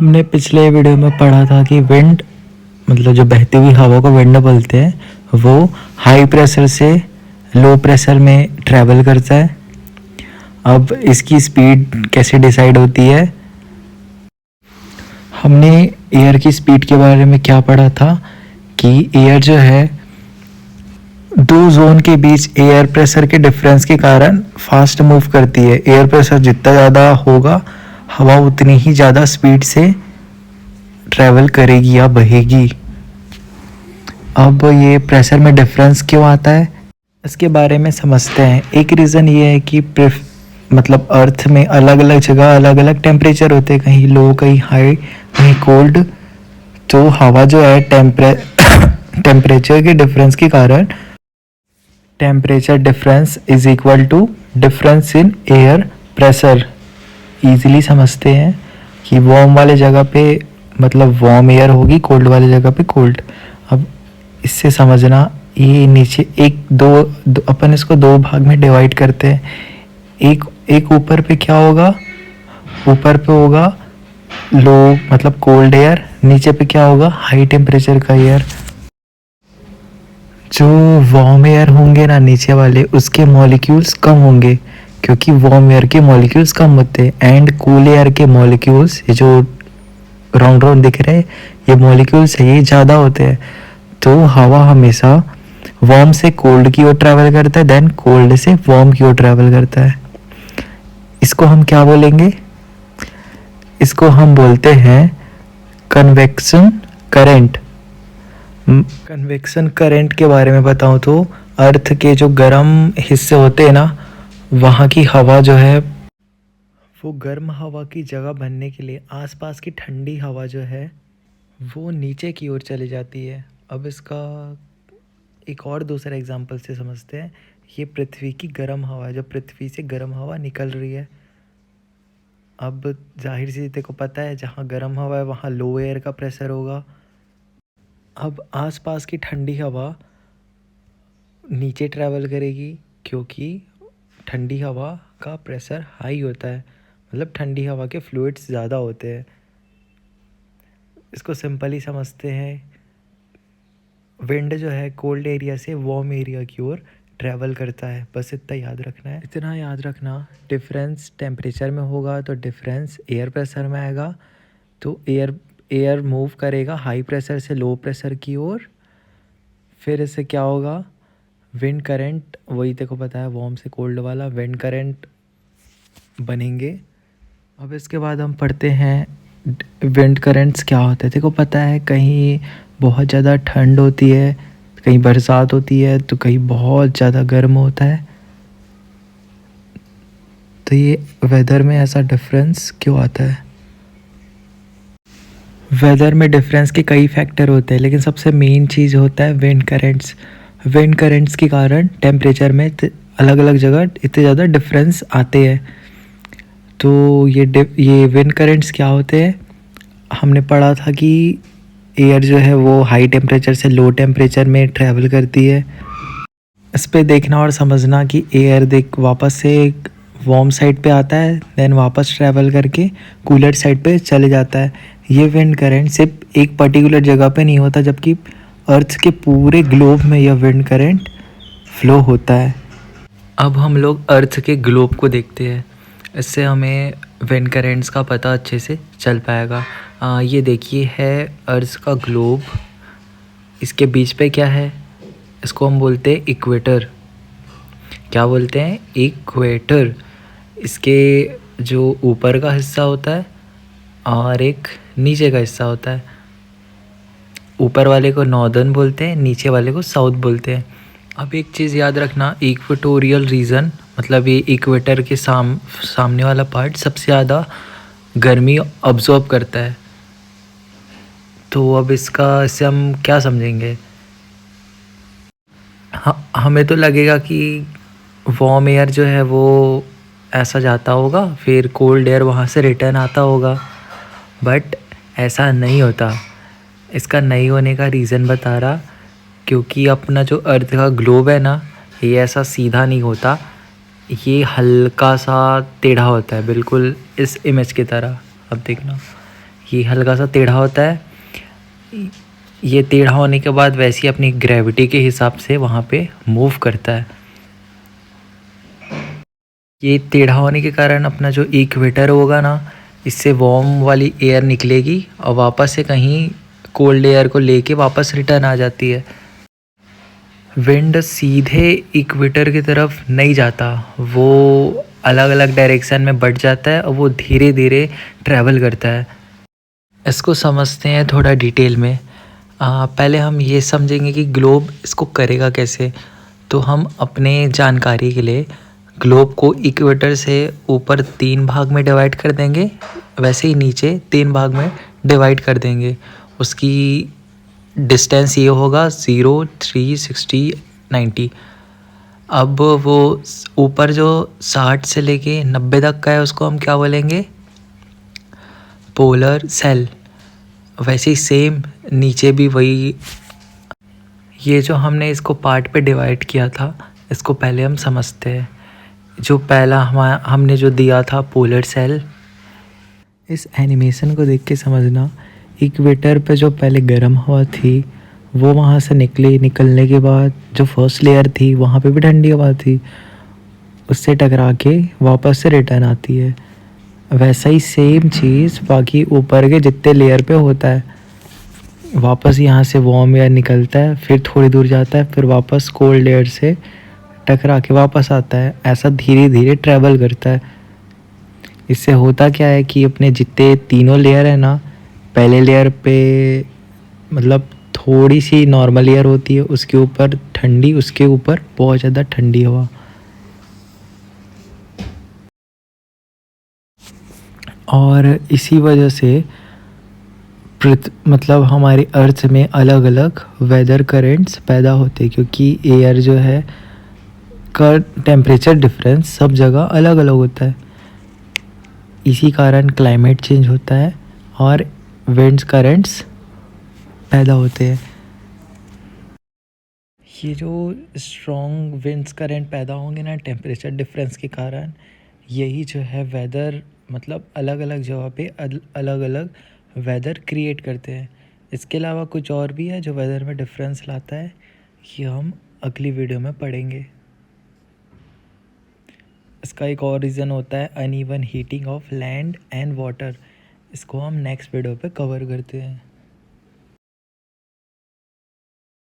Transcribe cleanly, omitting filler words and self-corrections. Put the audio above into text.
हमने पिछले वीडियो में पढ़ा था कि विंड मतलब जो बहती हुई हवा को विंड बोलते हैं वो हाई प्रेशर से लो प्रेशर में ट्रैवल करता है। अब इसकी स्पीड कैसे डिसाइड होती है? हमने एयर की स्पीड के बारे में क्या पढ़ा था कि एयर जो है दो जोन के बीच एयर प्रेशर के डिफरेंस के कारण फास्ट मूव करती है। एयर प्रेशर जितना ज़्यादा होगा हवा उतनी ही ज़्यादा स्पीड से ट्रैवल करेगी या बहेगी। अब ये प्रेशर में डिफरेंस क्यों आता है इसके बारे में समझते हैं। एक रीज़न ये है कि मतलब अर्थ में अलग अलग जगह अलग अलग टेम्परेचर होते हैं, कहीं लो कहीं हाई कहीं कोल्ड। तो हवा जो है टेम्परेचर के डिफरेंस के कारण temperature difference is equal to difference in air pressure. Easily समझते हैं कि वार्म वाले जगह पे मतलब वार्म एयर होगी, कोल्ड वाली जगह पे कोल्ड। अब इससे समझना, ये नीचे दो अपन इसको दो भाग में डिवाइड करते हैं। एक ऊपर पे क्या होगा, ऊपर पे होगा लो मतलब कोल्ड एयर, नीचे पे क्या होगा हाई टेम्परेचर का एयर। जो वार्म एयर होंगे ना नीचे वाले, उसके मॉलिक्यूल्स कम होंगे क्योंकि वार्म एयर के मॉलिक्यूल्स कम होते हैं। एंड कूल एयर के मॉलिक्यूल्स, ये जो राउंड राउंड दिख रहे हैं ये मॉलिक्यूल्स है, ये ज़्यादा होते हैं। तो हवा हमेशा वार्म से कोल्ड की ओर ट्रैवल करता है, देन कोल्ड से वार्म की ओर ट्रैवल करता है। इसको हम क्या बोलेंगे? इसको हम बोलते हैं कन्वेक्शन करंट। कन्वेक्शन करंट के बारे में बताऊं तो अर्थ के जो गर्म हिस्से होते हैं ना, वहाँ की हवा जो है वो गर्म हवा की जगह बनने के लिए आसपास की ठंडी हवा जो है वो नीचे की ओर चली जाती है। अब इसका एक और दूसरा एग्जांपल से समझते हैं। ये पृथ्वी की गर्म हवा है, जो पृथ्वी से गर्म हवा निकल रही है। अब जाहिर सी तेरे को पता है जहाँ गर्म हवा है वहाँ लो एयर का प्रेशर होगा। अब आसपास की ठंडी हवा नीचे ट्रैवल करेगी क्योंकि ठंडी हवा का प्रेशर हाई होता है, मतलब ठंडी हवा के फ्लूइड्स ज़्यादा होते हैं। इसको सिंपली समझते हैं, विंड जो है कोल्ड एरिया से वार्म एरिया की ओर ट्रैवल करता है। बस इतना याद रखना है। इतना याद रखना, डिफरेंस टेम्परेचर में होगा तो डिफरेंस एयर प्रेशर में आएगा। तो एयर मूव करेगा हाई प्रेशर से लो प्रेशर की ओर। फिर इससे क्या होगा, विंड करंट, वही तेको पता है वार्म से कोल्ड वाला विंड करंट बनेंगे। अब इसके बाद हम पढ़ते हैं विंड करंट्स क्या होते हैं। तेको पता है कहीं बहुत ज़्यादा ठंड होती है, कहीं बरसात होती है, तो कहीं बहुत ज़्यादा गर्म होता है। तो ये वेदर में ऐसा डिफरेंस क्यों आता है? वेदर में डिफरेंस के कई फैक्टर होते हैं, लेकिन सबसे मेन चीज़ होता है विंड करंट्स। विंड करंट्स के कारण टेम्परेचर में अलग अलग जगह इतने ज़्यादा डिफरेंस आते हैं। तो ये विंड करंट्स क्या होते हैं? हमने पढ़ा था कि एयर जो है वो हाई टेम्परेचर से लो टेम्परेचर में ट्रैवल करती है। इस पे देखना और समझना कि एयर देख वापस से वार्म साइड पे आता है, देन वापस ट्रैवल करके कूलर साइड पे चले जाता है। ये विंड करंट सिर्फ एक पर्टिकुलर जगह पे नहीं होता, जबकि अर्थ के पूरे ग्लोब में यह विंड करंट फ्लो होता है। अब हम लोग अर्थ के ग्लोब को देखते हैं, इससे हमें विंड करंट्स का पता अच्छे से चल पाएगा। ये देखिए है अर्थ का ग्लोब, इसके बीच पे क्या है? इसको हम बोलते हैं इक्वेटर। क्या बोलते हैं? इक्वेटर। इसके जो ऊपर का हिस्सा होता है और एक नीचे का हिस्सा होता है। ऊपर वाले को नॉर्दर्न बोलते हैं, नीचे वाले को साउथ बोलते हैं। अब एक चीज़ याद रखना, इक्वेटोरियल रीजन मतलब ये इक्वेटर के सामने वाला पार्ट सबसे ज़्यादा गर्मी ऑब्जॉर्व करता है। तो अब इससे हम क्या समझेंगे? हमें तो लगेगा कि वार्म एयर जो है वो ऐसा जाता होगा, फिर कोल्ड एयर वहाँ से रिटर्न आता होगा, बट ऐसा नहीं होता। इसका नहीं होने का रीज़न बता रहा, क्योंकि अपना जो अर्थ का ग्लोब है ना, ये ऐसा सीधा नहीं होता, ये हल्का सा टेढ़ा होता है, बिल्कुल इस इमेज की तरह। अब देखना, ये हल्का सा टेढ़ा होता है। ये टेढ़ा होने के बाद वैसे ही अपनी ग्रेविटी के हिसाब से वहाँ पे मूव करता है। ये टेढ़ा होने के कारण अपना जो इक्वेटर होगा ना, इससे वार्म वाली एयर निकलेगी और वापस से कहीं कोल्ड एयर को लेके वापस रिटर्न आ जाती है। विंड सीधे इक्वेटर की तरफ नहीं जाता, वो अलग अलग डायरेक्शन में बढ़ जाता है और वो धीरे धीरे ट्रैवल करता है। इसको समझते हैं थोड़ा डिटेल में। पहले हम ये समझेंगे कि ग्लोब इसको करेगा कैसे। तो हम अपने जानकारी के लिए ग्लोब को इक्वेटर से ऊपर 3 भाग में डिवाइड कर देंगे, वैसे ही नीचे 3 भाग में डिवाइड कर देंगे। उसकी डिस्टेंस ये होगा 0, 3, 60, 90। अब वो ऊपर जो 60 से लेके 90 तक का है उसको हम क्या बोलेंगे, पोलर सेल। वैसे ही सेम नीचे भी वही। ये जो हमने इसको पार्ट पे डिवाइड किया था, इसको पहले हम समझते हैं। जो पहला हमने जो दिया था पोलर सेल, इस एनिमेशन को देख के समझना, इक्वेटर पे जो पहले गर्म हवा थी वो वहाँ से निकलने के बाद जो फर्स्ट लेयर थी वहाँ पे भी ठंडी हवा थी, उससे टकरा के वापस से रिटर्न आती है। वैसा ही सेम चीज़ बाकी ऊपर के जितने लेयर पे होता है। वापस यहाँ से वार्म एयर निकलता है, फिर थोड़ी दूर जाता है, फिर वापस कोल्ड एयर से टकरा के वापस आता है। ऐसा धीरे धीरे ट्रैवल करता है। इससे होता क्या है कि अपने जितने तीनों लेयर है ना, पहले लेयर पे मतलब थोड़ी सी नॉर्मल एयर होती है, उसके ऊपर ठंडी, उसके ऊपर बहुत ज़्यादा ठंडी हवा। और इसी वजह से मतलब हमारी अर्थ में अलग अलग वेदर करेंट्स पैदा होते हैं, क्योंकि एयर जो है का टेम्परेचर डिफरेंस सब जगह अलग अलग होता है। इसी कारण क्लाइमेट चेंज होता है और विंड्स करेंट्स पैदा होते हैं। ये जो स्ट्रॉन्ग विंड्स करंट पैदा होंगे ना टेम्परेचर डिफरेंस के कारण, यही जो है वेदर मतलब अलग अलग जगह पे अलग अलग वेदर क्रिएट करते हैं। इसके अलावा कुछ और भी है जो वेदर में डिफरेंस लाता है, ये हम अगली वीडियो में पढ़ेंगे। इसका एक और रीज़न होता है uneven heating of land and water. इसको हम नेक्स्ट वीडियो पे कवर करते हैं।